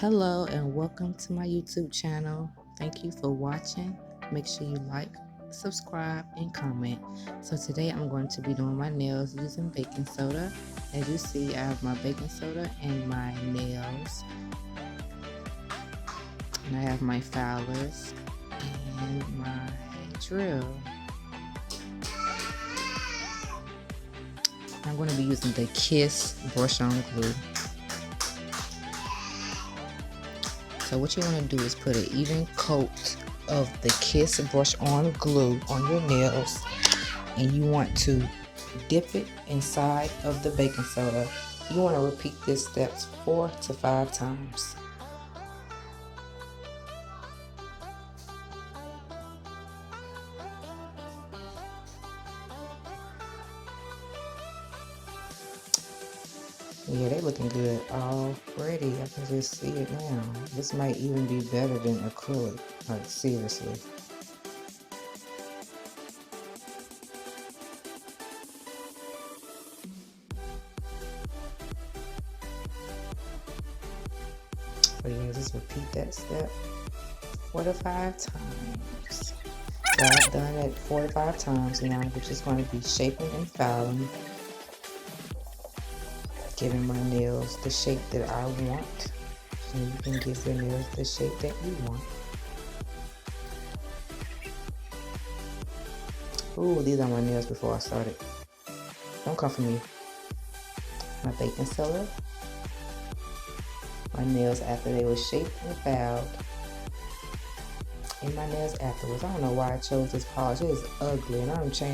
Hello and welcome to my YouTube channel. Thank you for watching. Make sure you like, subscribe, and comment. So today I'm going to be doing my nails using baking soda. As you see, I have my baking soda and my nails. And I have my filers and my drill. I'm going to be using the Kiss brush on glue. So what you want to do is put an even coat of the Kiss brush on glue on your nails, and you want to dip it inside of the baking soda. You want to repeat this steps 4 to 5 times. Yeah, they're looking good already. I can just see it now. This might even be better than acrylic, like seriously. So yeah, just repeat that step 4 to 5 times. So I've done it 4 to 5 times now, which is going to be shaping and filing. Giving my nails the shape that I want. And you can give your nails the shape that you want. Ooh, these are my nails before I started. Don't come for me. My baking soda. My nails after they were shaped and filed. And my nails afterwards. I don't know why I chose this polish. It is ugly and I'm changing.